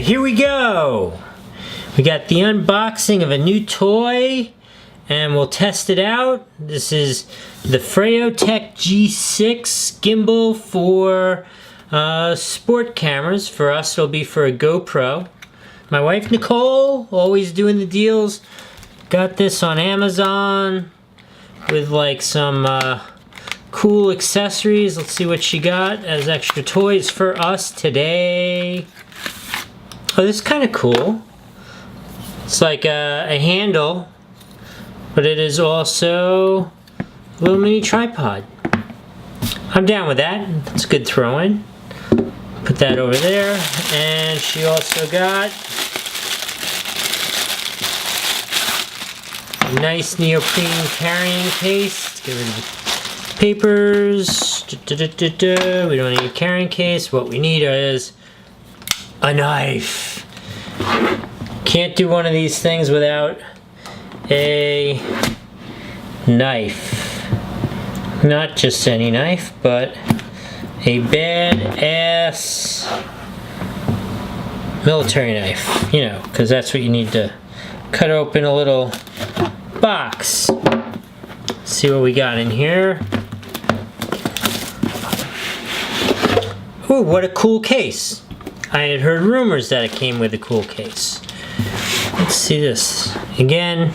here we go. We got the unboxing of a new toy and we'll test it out. This is the FeiyuTech G6 gimbal for sport cameras. For us it'll be for a GoPro. My wife Nicole, always doing the deals, got this on Amazon with like some cool accessories. Let's see what she got as extra toys for us today. Oh, this is kind of cool. It's like a handle, but it is also a little mini tripod. I'm down with that. That's a good throw-in. Put that over there. And she also got a nice neoprene carrying case. Let's get rid of the papers. We don't need a carrying case. What we need is a knife. Can't do one of these things without a knife. Not just any knife, but a badass military knife. You know, because that's what you need to cut open a little box. Let's see what we got in here. Ooh, what a cool case. I had heard rumors that it came with a cool case. Let's see this. Again,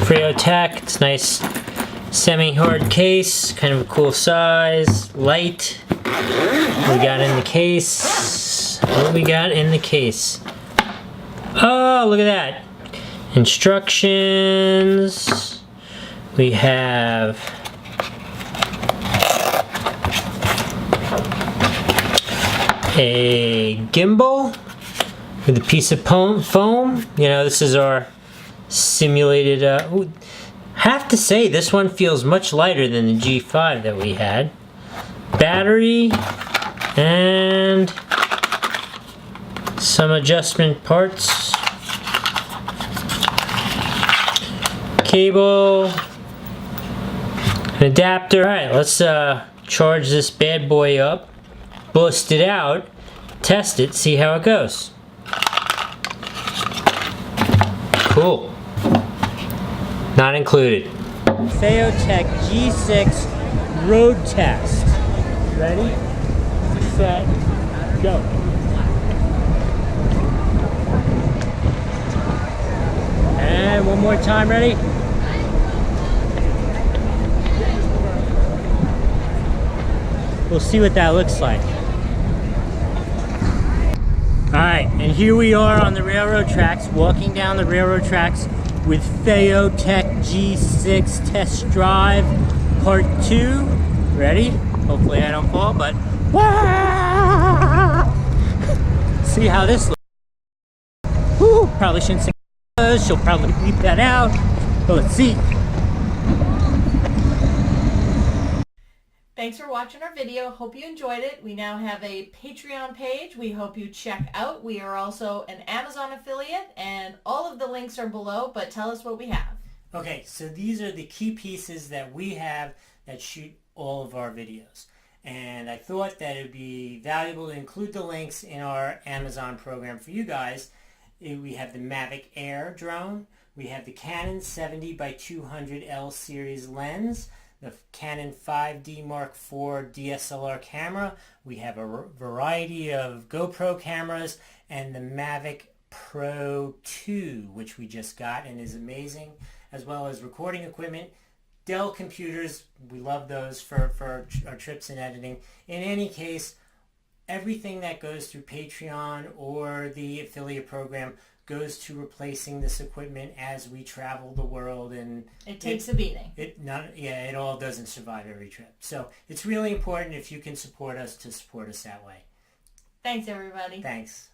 FeiyuTech. It's nice semi-hard case. Kind of a cool size. Light. What we got in the case? What we got in the case? Oh, look at that. Instructions. We have a gimbal with a piece of foam. You know, this is our simulated, have to say this one feels much lighter than the G5 that we had. Battery and some adjustment parts. Cable, an adapter. Alright, let's charge this bad boy up, bust it out, test it, see how it goes. Cool. Not included. FeiyuTech G6 road test. Ready, set, go. And one more time, ready? We'll see what that looks like. Alright, and here we are on the railroad tracks, walking down the railroad tracks with FeiyuTech G6 Test Drive Part 2. Ready? Hopefully I don't fall, but see how this looks. Woo, probably shouldn't sing. She'll probably bleep that out, but let's see. Thanks for watching our video. Hope you enjoyed it. We now have a Patreon page we hope you check out. We are also an Amazon affiliate and all of the links are below, but tell us what we have. Okay, so these are the key pieces that we have that shoot all of our videos. And I thought that it would be valuable to include the links in our Amazon program for you guys. We have the Mavic Air drone. We have the Canon 70x200L series lens. The Canon 5D Mark IV DSLR camera. We have a variety of GoPro cameras and the Mavic Pro 2, which we just got and is amazing, as well as recording equipment, Dell computers. We love those for our trips and editing. In any case, everything that goes through Patreon or the affiliate program goes to replacing this equipment as we travel the world, and it takes a beating. It all doesn't survive every trip. So it's really important if you can support us to support us that way. Thanks everybody. Thanks.